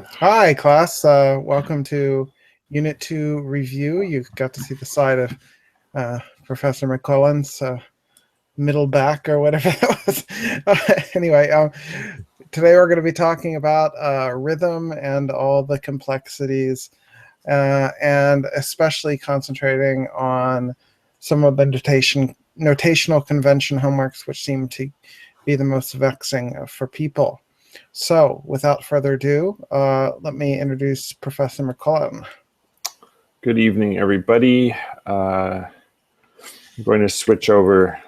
Hi, class. Welcome to Unit 2 review. You got to see the side of Professor McClellan's middle back or whatever that was. Anyway, today we're going to be talking about rhythm and all the complexities, and especially concentrating on some of the notational convention homeworks, which seem to be the most vexing for people. So, without further ado, let me introduce Professor McClellan. Good evening, everybody. I'm going to switch over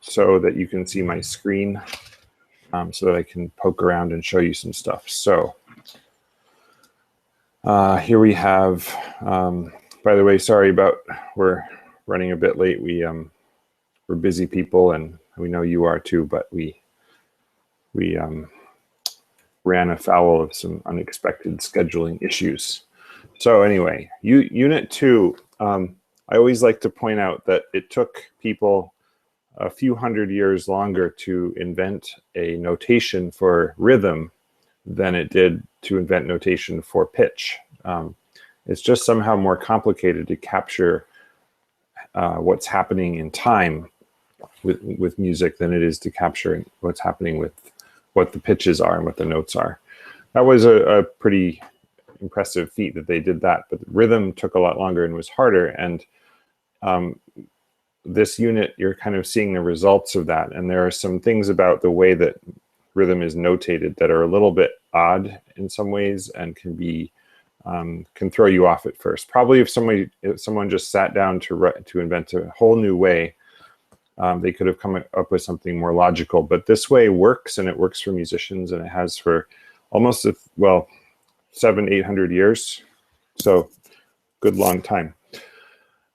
so that you can see my screen, so that I can poke around and show you some stuff. So here we have, by the way, sorry about we're running a bit late. We're busy people, and we know you are too, but we ran afoul of some unexpected scheduling issues. So anyway, Unit 2, I always like to point out that it took people a few hundred years longer to invent a notation for rhythm than it did to invent notation for pitch. It's just somehow more complicated to capture what's happening in time with music than it is to capture what's happening with what the pitches are and what the notes are. That was a pretty impressive feat that they did that, but rhythm took a lot longer and was harder. And this unit, you're kind of seeing the results of that. And there are some things about the way that rhythm is notated that are a little bit odd in some ways and can throw you off at first. Probably if someone just sat down to invent a whole new way, they could have come up with something more logical. But this way works, and it works for musicians, and it has for almost 700-800 years. So good long time.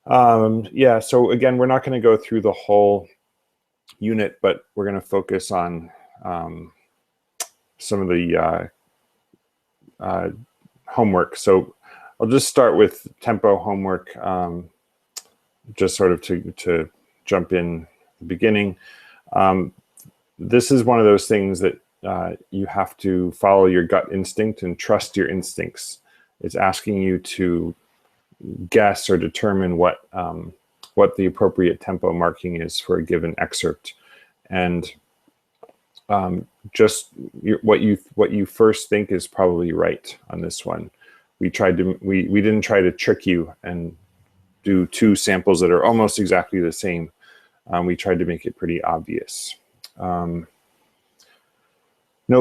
Yeah, so again, we're not going to go through the whole unit, but we're going to focus on some of the homework. So I'll just start with tempo homework, just sort of to jump in the beginning. This is one of those things that you have to follow your gut instinct and trust your instincts. It's asking you to guess or determine what the appropriate tempo marking is for a given excerpt, and just what you first think is probably right on this one. We didn't try to trick you and do two samples that are almost exactly the same. We tried to make it pretty obvious. Note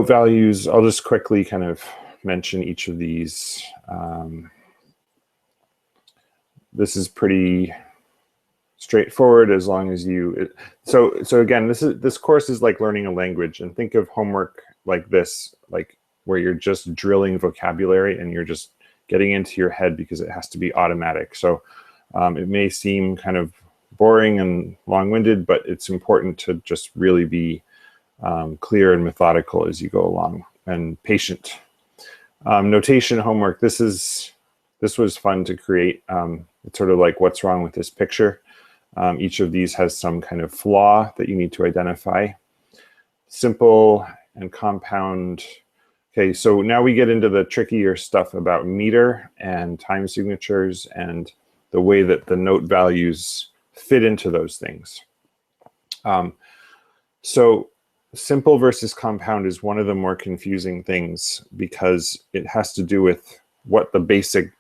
values, I'll just quickly kind of mention each of these. This is pretty straightforward as long as so again, this course is like learning a language, and think of homework like this, like where you're just drilling vocabulary and you're just getting into your head because it has to be automatic. So it may seem kind of boring and long-winded, but it's important to just really be clear and methodical as you go along, and patient. Notation homework, this was fun to create. It's sort of like, what's wrong with this picture? Each of these has some kind of flaw that you need to identify. Simple and compound. Okay, so now we get into the trickier stuff about meter and time signatures and the way that the note values fit into those things. So simple versus compound is one of the more confusing things because it has to do with what the basic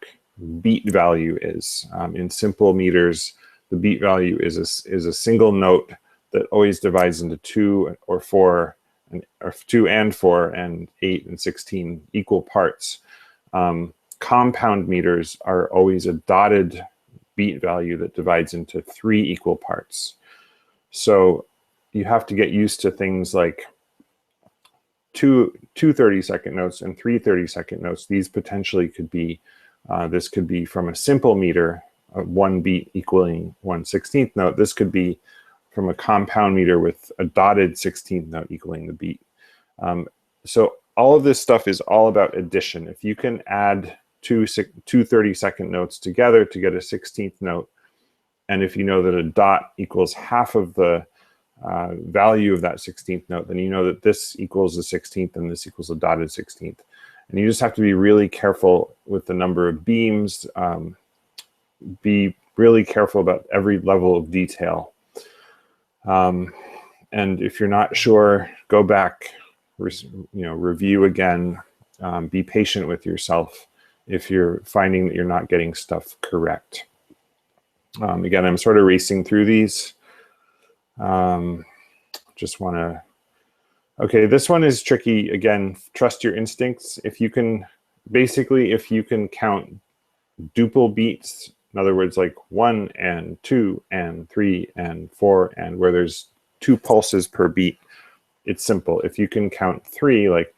beat value is. In simple meters, the beat value is a single note that always divides into 2 or 4, or 2 and 4 and 8 and 16 equal parts. Compound meters are always a dotted beat value that divides into 3 equal parts. So you have to get used to things like two 30-second notes and 3 30-second notes. These potentially could be, this could be from a simple meter, 1 beat equaling 1/16th note. This could be from a compound meter with a dotted 16th note equaling the beat. So all of this stuff is all about addition. If you can add two 30-second notes together to get a 16th note, and if you know that a dot equals half of the value of that 16th note, then you know that this equals the 16th and this equals a dotted 16th. And you just have to be really careful with the number of beams, be really careful about every level of detail. And if you're not sure, go back, review again, be patient with yourself if you're finding that you're not getting stuff correct. Again, I'm sort of racing through these. Just want to, okay, this one is tricky. Again, trust your instincts. If you can count duple beats, in other words, like 1 and 2 and 3 and 4, and where there's 2 pulses per beat, it's simple. If you can count 3, like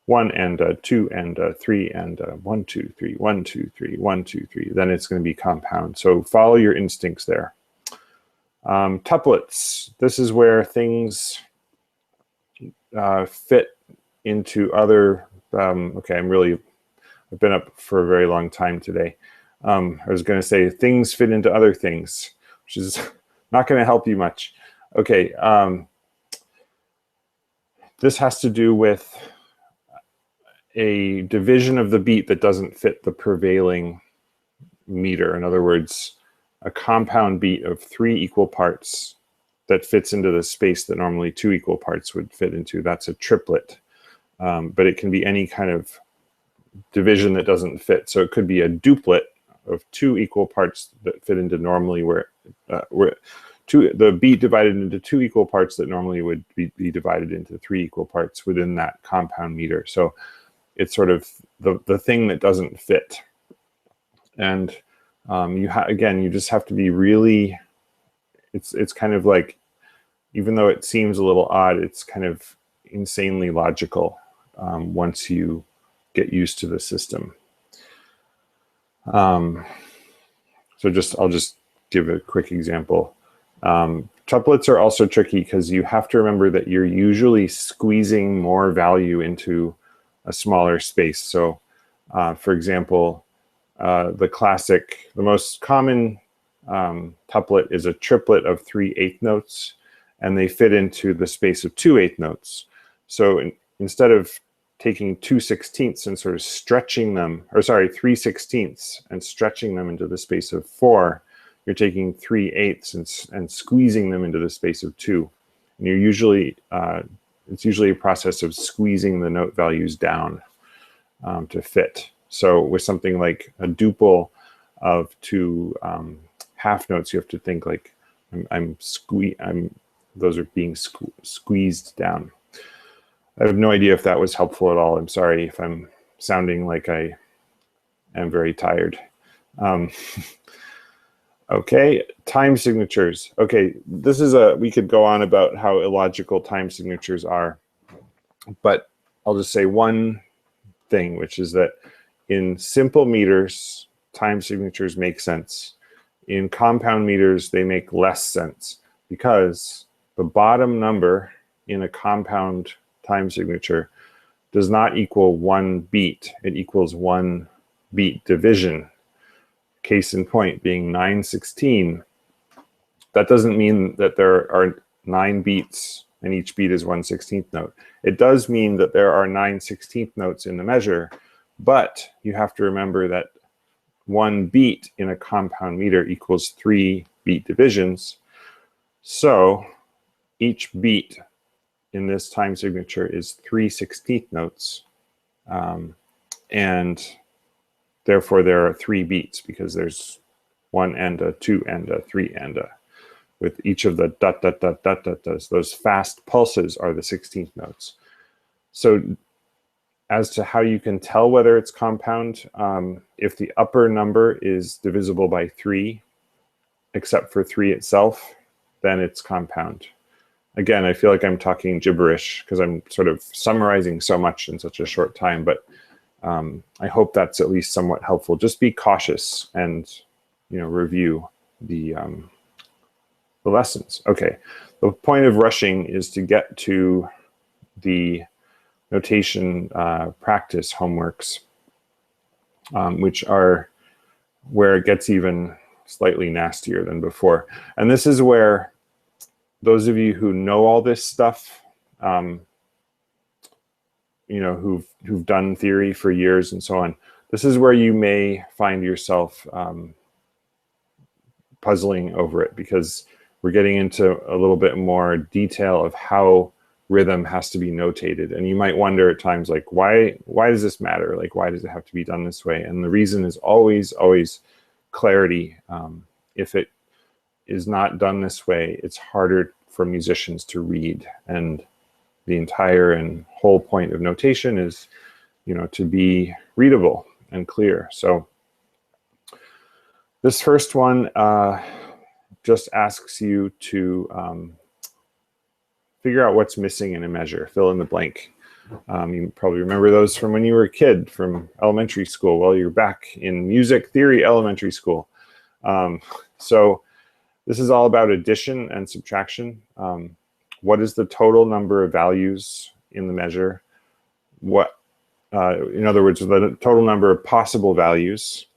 1 and 2 and 3 and 1, 2, 3, 1, 2, 3, 1, 2, 3, then it's going to be compound. So follow your instincts there. Tuplets. This is where things fit into other. Okay, I've been up for a very long time today. I was going to say things fit into other things, which is not going to help you much. Okay, this has to do with a division of the beat that doesn't fit the prevailing meter. In other words, a compound beat of 3 equal parts that fits into the space that normally 2 equal parts would fit into. That's a triplet. But it can be any kind of division that doesn't fit. So it could be a duplet of 2 equal parts that fit into normally where the beat divided into 2 equal parts that normally would be divided into 3 equal parts within that compound meter. So it's sort of the thing that doesn't fit. And you just have to be really, it's kind of like, even though it seems a little odd, it's kind of insanely logical once you get used to the system. So I'll just give a quick example. Tuplets are also tricky because you have to remember that you're usually squeezing more value into a smaller space. So for example, the most common tuplet is a triplet of 3 eighth notes, and they fit into the space of 2 eighth notes. So instead of taking 2 sixteenths and sort of stretching them, or sorry, 3 sixteenths and stretching them into the space of 4, you're taking 3 eighths and squeezing them into the space of 2. And you're usually, it's usually a process of squeezing the note values down to fit. So with something like a duple of 2 half notes, you have to think like those are being squeezed down. I have no idea if that was helpful at all. I'm sorry if I'm sounding like I am very tired. Okay, time signatures. Okay, this is we could go on about how illogical time signatures are, but I'll just say one thing, which is that in simple meters, time signatures make sense. In compound meters, they make less sense because the bottom number in a compound time signature does not equal 1 beat. It equals 1 beat division. Case in point being 9/16. That doesn't mean that there are 9 beats and each beat is 1/16th note. It does mean that there are 9/16th notes in the measure, but you have to remember that 1 beat in a compound meter equals 3 beat divisions. So each beat in this time signature is 3/16th notes. And therefore there are 3 beats because there's 1 and a 2 and a 3 and a. With each of the dot, dot, dot, dot, dot, dots, those fast pulses are the 16th notes. So as to how you can tell whether it's compound, if the upper number is divisible by 3, except for 3 itself, then it's compound. Again, I feel like I'm talking gibberish because I'm sort of summarizing so much in such a short time, but I hope that's at least somewhat helpful. Just be cautious and review the lessons. Okay, the point of rushing is to get to the notation practice homeworks, which are where it gets even slightly nastier than before. And this is where those of you who know all this stuff, you know, who've done theory for years and so on, this is where you may find yourself puzzling over it, because we're getting into a little bit more detail of how rhythm has to be notated. And you might wonder at times, like, why does this matter? Like, why does it have to be done this way? And the reason is always clarity. If it is not done this way, it's harder for musicians to read. And the entire and whole point of notation is, you know, to be readable and clear. So this first one just asks you to figure out what's missing in a measure, fill in the blank. You probably remember those from when you were a kid, from elementary school. Well, you're back in music theory elementary school. So this is all about addition and subtraction. What is the total number of values in the measure? What, in other words, the total number of possible values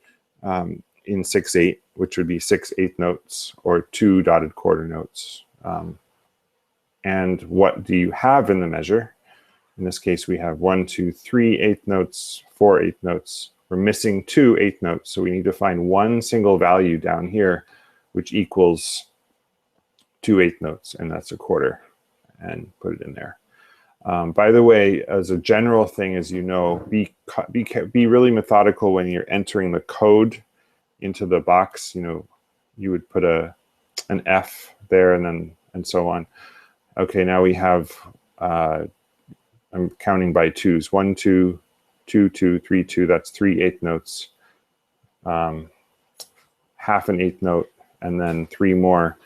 in 6/8, which would be 6 eighth notes or 2 dotted quarter notes. And what do you have in the measure? In this case, we have 1, 2, 3 eighth notes, 4 eighth notes. We're missing 2 eighth notes, so we need to find one single value down here, which equals 2 eighth notes, and that's a quarter, and put it in there. By the way, as a general thing, as you know, be really methodical when you're entering the code into the box. You know, you would put an F there, and so on. Okay, now we have, I'm counting by twos. 1, 2, 2, 2, 3, 2. That's 3 eighth notes. Half an eighth note, and then 3 more.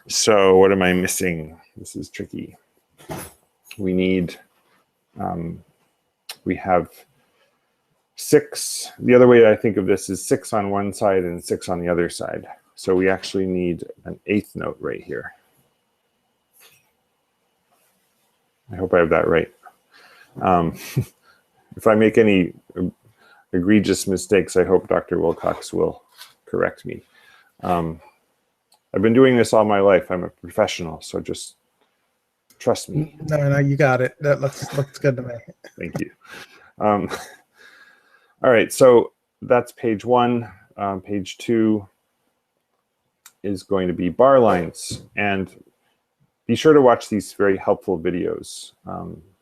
So what am I missing? This is tricky. We need, we have 6. The other way I think of this is 6 on one side and 6 on the other side. So we actually need an eighth note right here. I hope I have that right. If I make any egregious mistakes, I hope Dr. Wilcox will correct me. I've been doing this all my life. I'm a professional, so just trust me. No, you got it. That looks good to me. Thank you. All right, so that's page 1. Page 2 is going to be bar lines. And be sure to watch these very helpful videos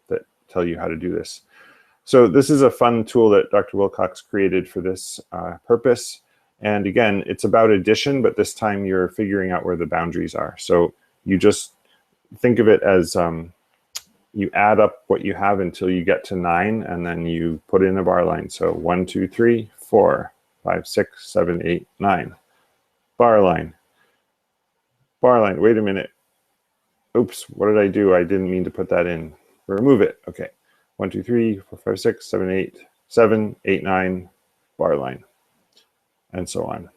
that tell you how to do this. So this is a fun tool that Dr. Wilcox created for this purpose. And again, it's about addition, but this time you're figuring out where the boundaries are. So you just think of it as you add up what you have until you get to 9, and then you put in a bar line. So 1, 2, 3, 4, 5, 6, 7, 8, 9. Bar line. Bar line. Wait a minute. Oops, what did I do? I didn't mean to put that in. Remove it. Okay. 1, 2, 3, 4, 5, 6, 7, 8, 7, 8, 9, bar line, and so on.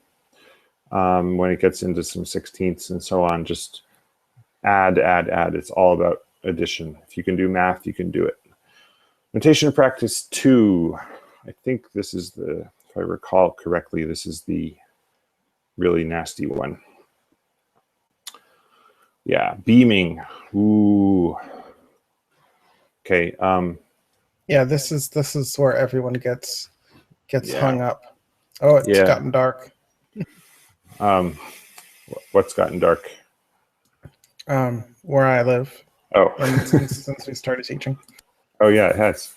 When it gets into some sixteenths and so on, just add. It's all about addition. If you can do math, you can do it. Notation practice 2. I think this is the, if I recall correctly, this is the really nasty one. Yeah, beaming. Ooh. Okay. Yeah, this is where everyone gets hung up. Oh, it's gotten dark. What's gotten dark? Where I live. Oh, since we started teaching. Oh yeah, it has.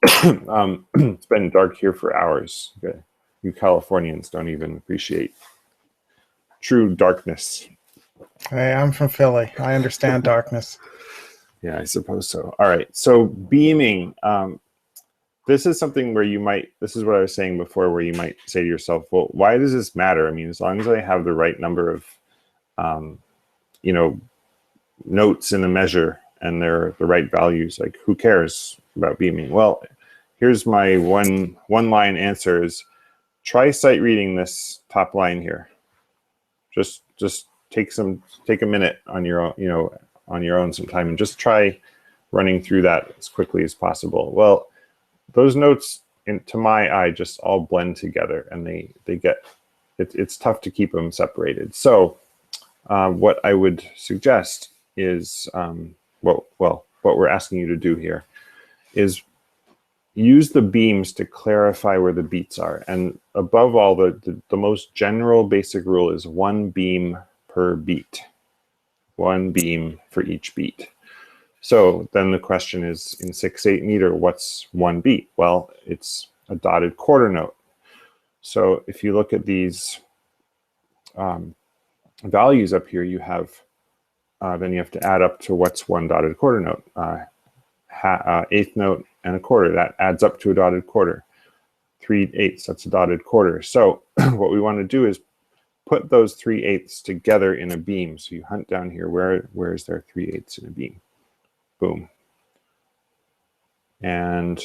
It's been dark here for hours. Okay. You Californians don't even appreciate true darkness. Hey, I'm from Philly. I understand darkness. Yeah, I suppose so. All right. So beaming. This is something where you might, this is what I was saying before, where you might say to yourself, well, why does this matter? I mean, as long as I have the right number of, notes in a measure and they're the right values, like who cares about beaming? Well, here's my one line answer is try sight reading this top line here. Just take a minute on your own, on your own sometime, and just try running through that as quickly as possible. Well, those notes, to my eye, just all blend together, and they get, it's tough to keep them separated. So what I would suggest is, what we're asking you to do here is use the beams to clarify where the beats are. And above all, the most general basic rule is one beam per beat, one beam for each beat. So then the question is, in 6/8 meter, what's one beat? Well, it's a dotted quarter note. So if you look at these values up here, you have, then you have to add up to what's one dotted quarter note. Eighth note and a quarter, that adds up to a dotted quarter. 3/8, that's a dotted quarter. So what we want to do is put those 3/8 together in a beam. So you hunt down here, where is there 3/8 in a beam? Boom. And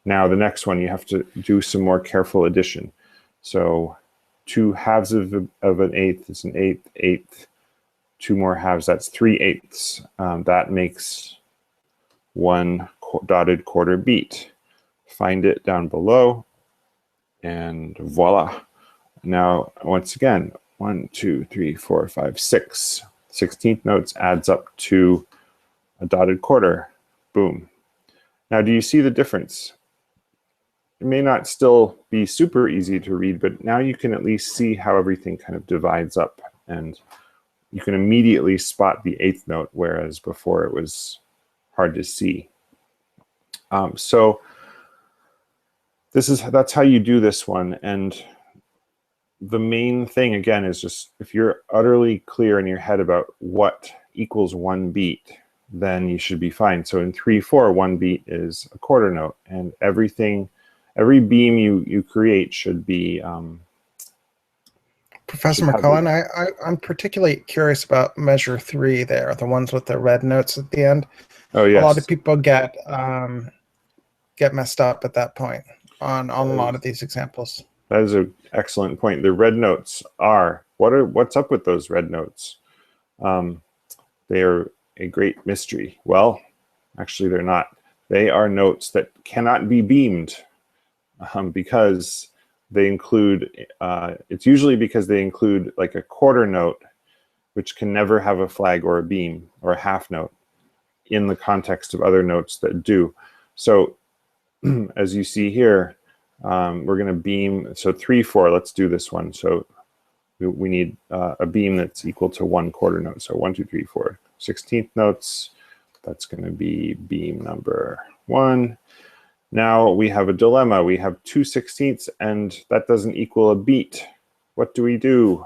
now the next one, you have to do some more careful addition. So 2 halves of an eighth is an eighth. 2 more halves, that's 3/8. That makes one dotted quarter beat. Find it down below, and voila. Now, once again, 1, 2, 3, 4, 5, 6. 16th notes adds up to a dotted quarter. Boom. Now, do you see the difference? It may not still be super easy to read, but now you can at least see how everything kind of divides up, and you can immediately spot the 8th note, whereas before it was hard to see. So that's how you do this one. And the main thing, again, is just if you're utterly clear in your head about what equals one beat, then you should be fine. So in 3/4, one beat is a quarter note, and every beam you create should be. Professor McCullen, I'm particularly curious about measure 3 there, the ones with the red notes at the end. Oh, yes. A lot of people get messed up at that point on a lot of these examples. That is an excellent point. The red notes are, what's up with those red notes? They are a great mystery. Well, actually they're not. They are notes that cannot be beamed because they include, it's usually because they include like a quarter note, which can never have a flag or a beam or a half note in the context of other notes that do. So as you see here, we're going to beam, so 3/4, let's do this one. So we need a beam that's equal to one quarter note. So 1, 2, 3, 4, 16th notes. That's going to be beam number 1. Now we have a dilemma. We have 2/16, and that doesn't equal a beat. What do we do?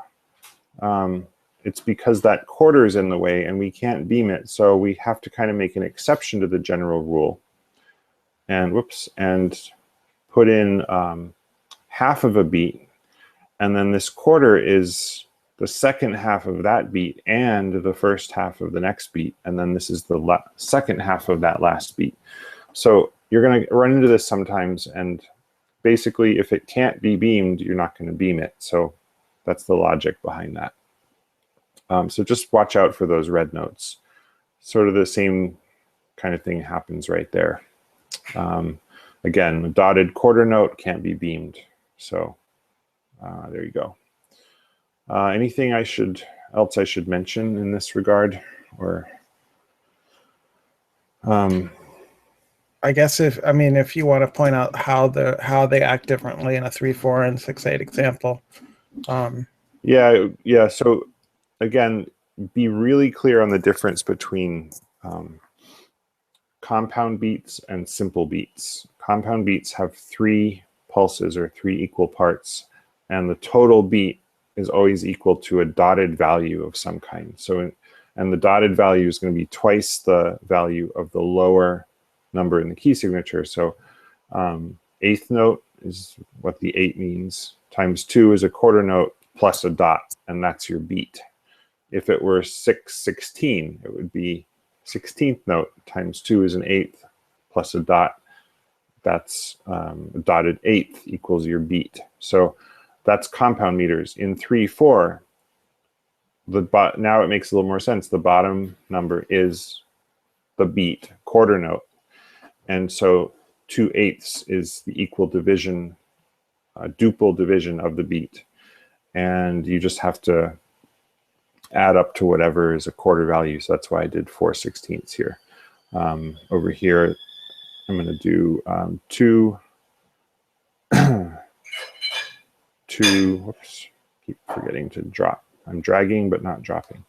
It's because that quarter is in the way and we can't beam it. So we have to kind of make an exception to the general rule. And put in half of a beat. And then this quarter is the second half of that beat and the first half of the next beat. And then this is the second half of that last beat. So you're going to run into this sometimes. And basically, if it can't be beamed, you're not going to beam it. So that's the logic behind that. So just watch out for those red notes. Sort of the same kind of thing happens right there. Again, a dotted quarter note can't be beamed. So there you go. Anything else I should mention in this regard, or? I guess if you want to point out how they act differently in a 3/4 and 6/8 example. Yeah. So again, be really clear on the difference between compound beats and simple beats. Compound beats have 3 pulses or 3 equal parts, and the total beat is always equal to a dotted value of some kind. So, and the dotted value is going to be twice the value of the lower number in the key signature. So 8th note is what the 8 means, times 2 is a quarter note plus a dot, and that's your beat. If it were 6/16, it would be 16th note times 2 is an 8th plus a dot. That's a dotted 8th equals your beat. So that's compound meters. In 3/4, now it makes a little more sense. The bottom number is the beat, quarter note. And so 2/8 is the equal division, duple division of the beat. And you just have to add up to whatever is a quarter value. So that's why I did 4/16 here. Over here, I'm going to do 2, 2, whoops, keep forgetting to drop. I'm dragging but not dropping.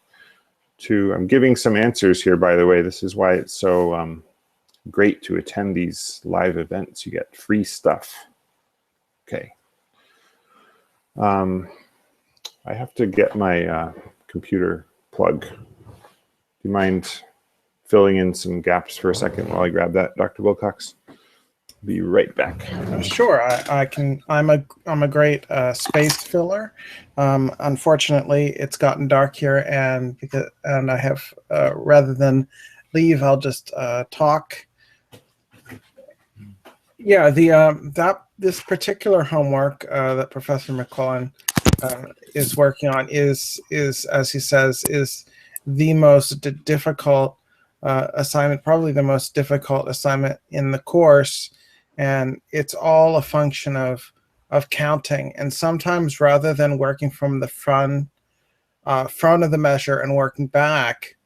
2, I'm giving some answers here, by the way. This is why it's so great to attend these live events. You get free stuff. Okay. I have to get my computer plug. Do you mind filling in some gaps for a second while I grab that, Dr. Wilcox? Be right back. Sure, I can. I'm a great space filler. Unfortunately, it's gotten dark here, and I have rather than leave, I'll just talk. Yeah, this particular homework that Professor McClellan is working on is as he says is the most difficult assignment, probably the most difficult assignment in the course. And it's all a function of counting. And sometimes rather than working from the front of the measure and working back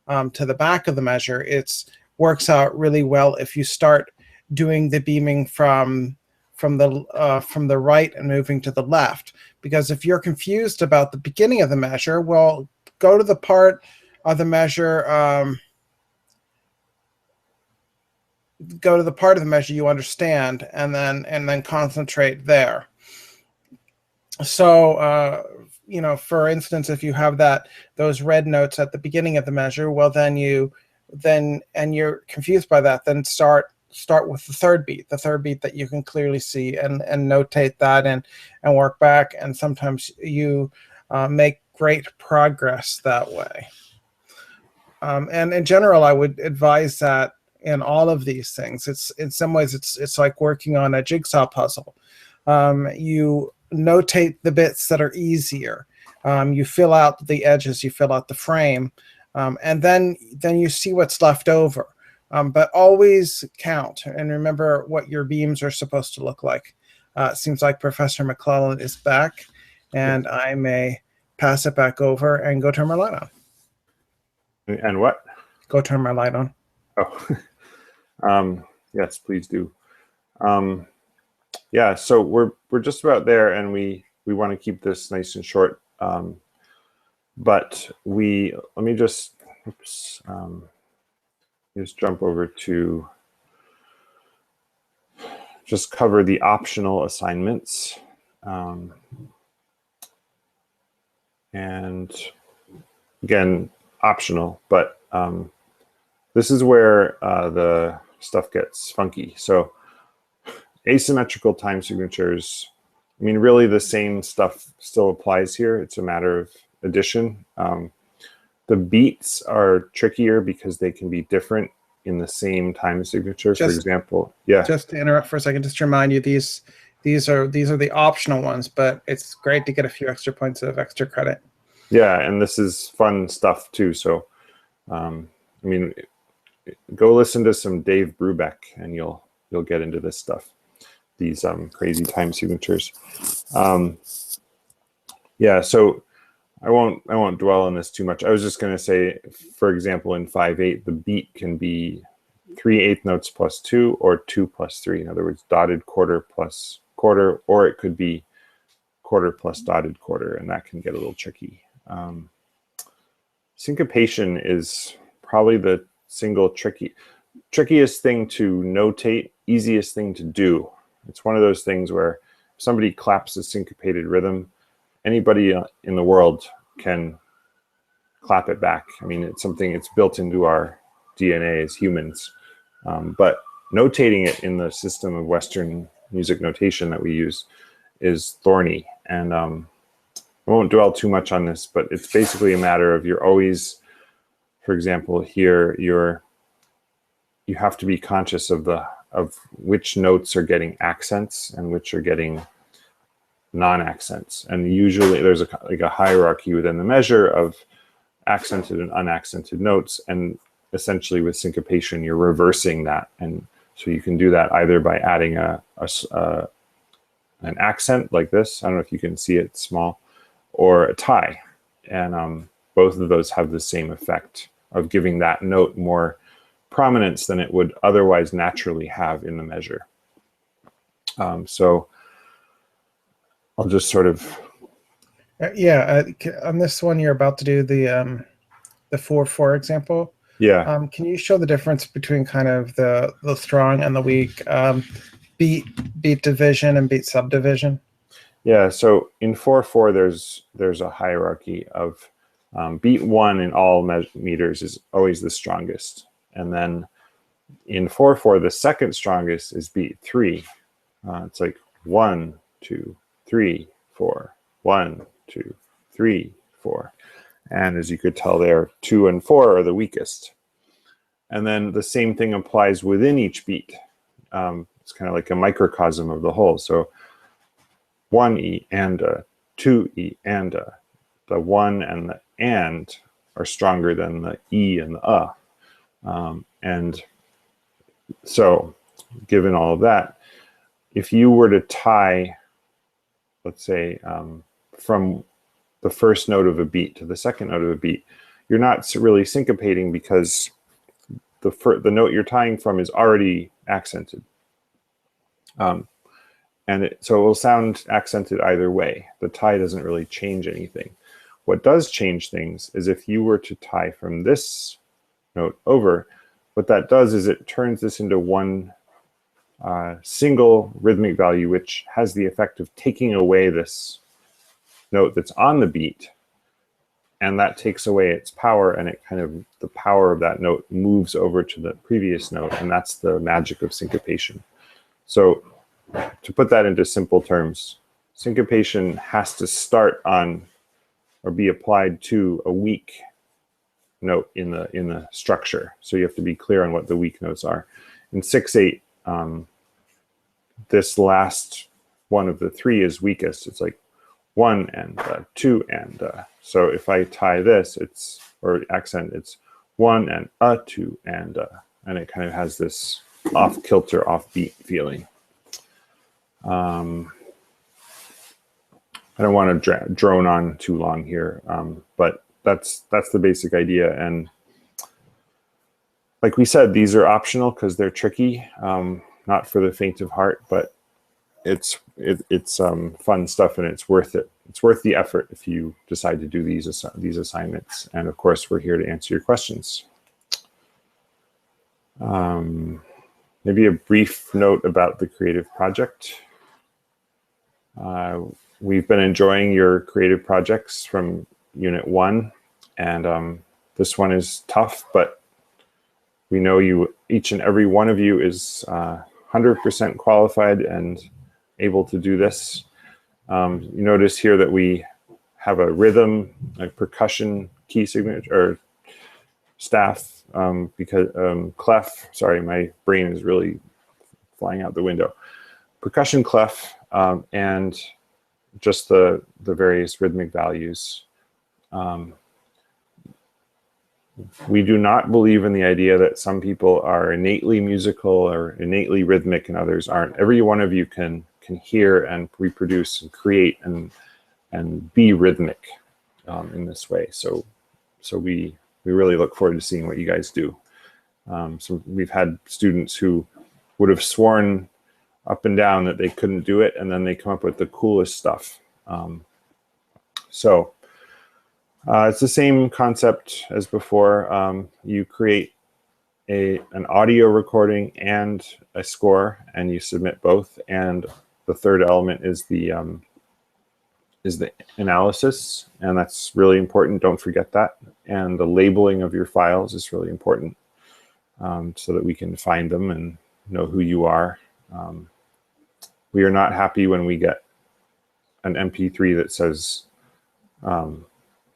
to the back of the measure, it works out really well if you start doing the beaming from the right and moving to the left. Because if you're confused about the beginning of the measure, well, go to the part of the measure. Go to the part of the measure you understand, and then concentrate there. So, for instance, if you have those red notes at the beginning of the measure, well, then you're confused by that, then start with the third beat that you can clearly see, and notate that and work back. And sometimes you make great progress that way. And in general, I would advise that in all of these things, it's in some ways it's like working on a jigsaw puzzle. You notate the bits that are easier. You fill out the edges, you fill out the frame, and then you see what's left over. But always count and remember what your beams are supposed to look like. It seems like Professor McClellan is back, and I may pass it back over and go turn my light on. And what? Go turn my light on. Oh, yes, please do. Yeah, so we're just about there, and we want to keep this nice and short. But let me just jump over to just cover the optional assignments. And again, optional, but this is where the stuff gets funky. So asymmetrical time signatures, I mean, really the same stuff still applies here. It's a matter of addition. The beats are trickier because they can be different in the same time signature. For example, yeah. Just to interrupt for a second, just to remind you, these are the optional ones, but it's great to get a few extra points of extra credit. Yeah, and this is fun stuff too. So, I mean, go listen to some Dave Brubeck, and you'll get into this stuff. These crazy time signatures. Yeah, so I won't dwell on this too much. I was just going to say, for example, in 5/8, the beat can be 3/8 notes plus 2 or 2 plus 3. In other words, dotted quarter plus quarter, or it could be quarter plus dotted quarter, and that can get a little tricky. Syncopation is probably the single trickiest thing to notate, easiest thing to do. It's one of those things where if somebody claps a syncopated rhythm, anybody in the world can clap it back. I mean, it's something, it's built into our DNA as humans. But notating it in the system of Western music notation that we use is thorny. And I won't dwell too much on this, but it's basically a matter of you're always, for example, here, you have to be conscious of which notes are getting accents and which are getting non-accents. And usually there's a hierarchy within the measure of accented and unaccented notes. And essentially with syncopation, you're reversing that. And so you can do that either by adding an accent like this. I don't know if you can see it, it's small, or a tie. And both of those have the same effect of giving that note more prominence than it would otherwise naturally have in the measure. So I'll just sort of... on this one, you're about to do the 4/4 example. Yeah. Can you show the difference between kind of the strong and the weak beat division and beat subdivision? Yeah, so in 4/4, there's a hierarchy of beat 1 in all meters is always the strongest. And then in 4/4, the second strongest is beat 3. It's like 1, 2, 3, 4, 1, 2, 3, 4. And as you could tell there, 2 and 4 are the weakest. And then the same thing applies within each beat. It's kind of like a microcosm of the whole. So 1E and 2E and the 1 and the and are stronger than the E and the and so given all of that, if you were to tie, let's say, from the first note of a beat to the second note of a beat, you're not really syncopating because the note you're tying from is already accented. So it will sound accented either way. The tie doesn't really change anything. What does change things is if you were to tie from this note over, what that does is it turns this into one single rhythmic value, which has the effect of taking away this note that's on the beat, and that takes away its power, and it kind of, the power of that note moves over to the previous note, and that's the magic of syncopation. So to put that into simple terms, syncopation has to start on or be applied to a weak note in the structure. So you have to be clear on what the weak notes are. In 6/8, this last one of the 3 is weakest. It's like 1 and 2 and so if I tie this, or accent, it's 1 and 2 and it kind of has this off kilter, offbeat feeling. I don't want to drone on too long here, but that's the basic idea. And like we said, these are optional because they're tricky, not for the faint of heart, but it's fun stuff, and it's worth it. It's worth the effort if you decide to do these assignments. And of course, we're here to answer your questions. Maybe a brief note about the creative project. We've been enjoying your creative projects from Unit 1, and this one is tough, but we know each and every one of you is 100% qualified and able to do this. You notice here that we have a rhythm, a percussion key signature, or staff, because clef, sorry, my brain is really flying out the window. Percussion clef, and just the various rhythmic values. We do not believe in the idea that some people are innately musical or innately rhythmic and others aren't. Every one of you can hear and reproduce and create and be rhythmic in this way. So we really look forward to seeing what you guys do. So we've had students who would have sworn up and down that they couldn't do it, and then they come up with the coolest stuff. It's the same concept as before. You create an audio recording and a score, and you submit both. And the third element is the analysis, and that's really important. Don't forget that. And the labeling of your files is really important, so that we can find them and know who you are. We are not happy when we get an MP3 that says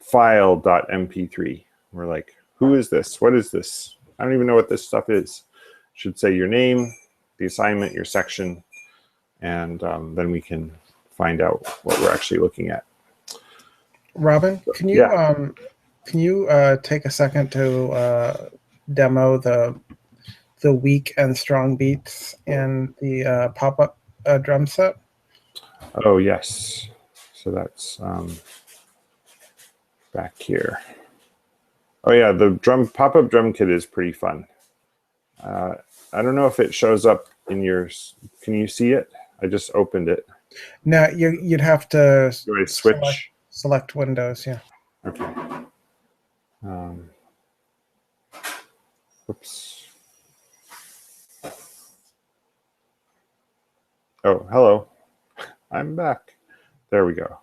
file.mp3. We're like, who is this? What is this? I don't even know what this stuff is. It should say your name, the assignment, your section, and then we can find out what we're actually looking at. Robin, can you take a second to demo the weak and strong beats in the pop-up drum set? Oh yes, so that's back here. Oh yeah, the pop-up drum kit is pretty fun. I don't know if it shows up in your. Can you see it? I just opened it. No, you'd have to Do I switch? Select Windows. Yeah. Okay. Oops. Oh, hello. I'm back. There we go.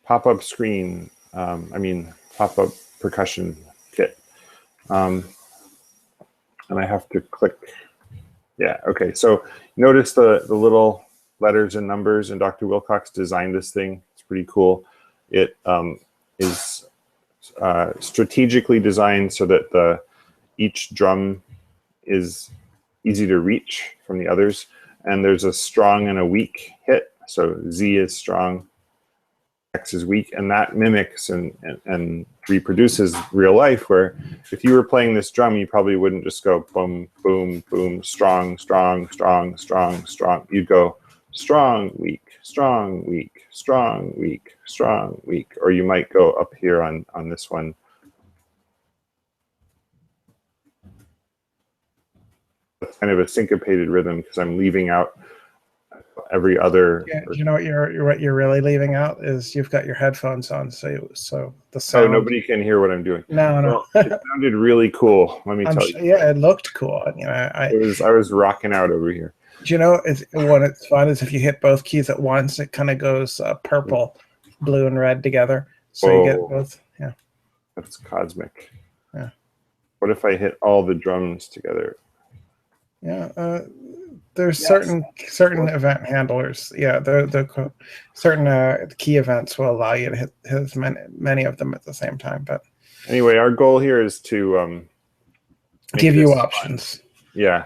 Pop-up screen. Pop-up percussion kit. And I have to click. Yeah, okay. So notice the little letters and numbers, and Dr. Wilcox designed this thing. It's pretty cool. It is strategically designed so that each drum is easy to reach from the others. And there's a strong and a weak hit. So Z is strong, X is weak, and that mimics and reproduces real life, where if you were playing this drum, you probably wouldn't just go boom, boom, boom, strong, strong, strong, strong, strong. You'd go strong, weak, strong, weak, strong, weak, strong, weak. Or you might go up here on this one. That's kind of a syncopated rhythm because I'm leaving out every other. Yeah, you know what you're really leaving out is you've got your headphones on, so the sound. Oh, nobody can hear what I'm doing. No. Well, it sounded really cool. Let me tell you. Yeah, it looked cool. I was rocking out over here. Do you know what it's fun is if you hit both keys at once, it kind of goes purple, blue, and red together. So you get both. Yeah. That's cosmic. Yeah. What if I hit all the drums together? Yeah. There's certain event handlers. Yeah, the certain key events will allow you to hit as many of them at the same time. But anyway, our goal here is to give you options. Fun. Yeah.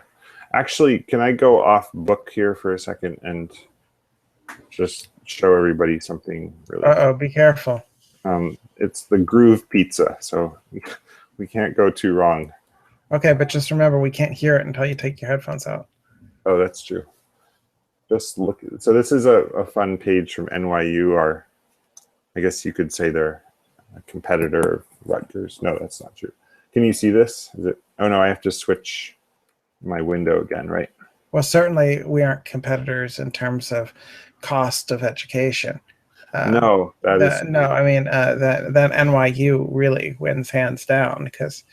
Actually, can I go off book here for a second and just show everybody something really fun? Be careful. It's the Groove Pizza, so we can't go too wrong. Okay, but just remember, we can't hear it until you take your headphones out. Oh, that's true. Just look. So this is a fun page from NYU, or I guess you could say they're a competitor of Rutgers. No, that's not true. Can you see this? Is it? Oh no, I have to switch my window again, right? Well, certainly we aren't competitors in terms of cost of education. No, no. I mean, that NYU really wins hands down because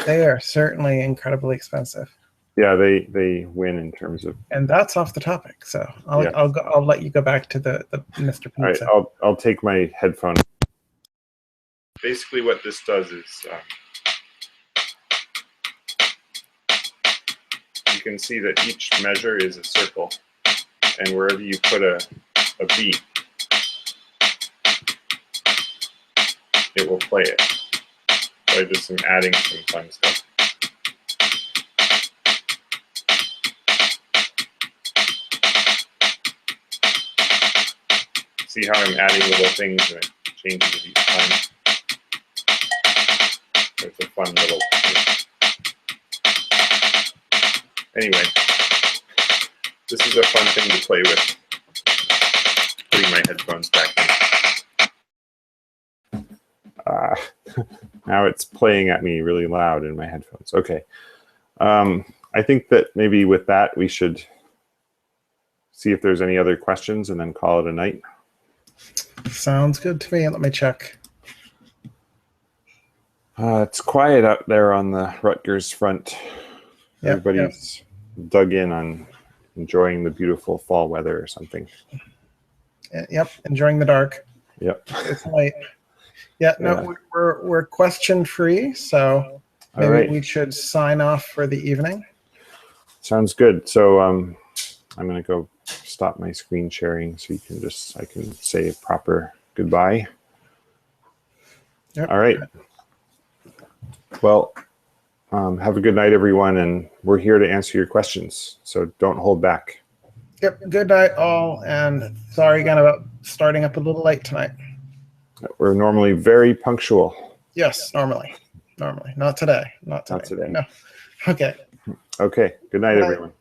they are certainly incredibly expensive. Yeah, they win in terms of. And that's off the topic. So I'll let you go back to the Mr. Pizza. All right, I'll take my headphone. Basically, what this does is you can see that each measure is a circle, and wherever you put a beat, it will play it. So I just am adding some fun stuff. See how I'm adding little things and it changes it each time. It's a fun little thing. Anyway, this is a fun thing to play with. Putting my headphones back in. Now it's playing at me really loud in my headphones. Okay. I think that maybe with that we should see if there's any other questions and then call it a night. Sounds good to me. Let me check. It's quiet out there on the Rutgers front. Yep, everybody's dug in on enjoying the beautiful fall weather or something. Yep, enjoying the dark. Yep. It's late. Yeah, no, we're question free, so maybe we should sign off for the evening. Sounds good. So I'm going to go stop my screen sharing so I can say a proper goodbye. Yep. All right. Well, have a good night, everyone, and we're here to answer your questions, so don't hold back. Yep. Good night, all, and sorry again about starting up a little late tonight. We're normally very punctual. Yes, normally. Not today. Not today. No. Okay. Okay. Good night, everyone.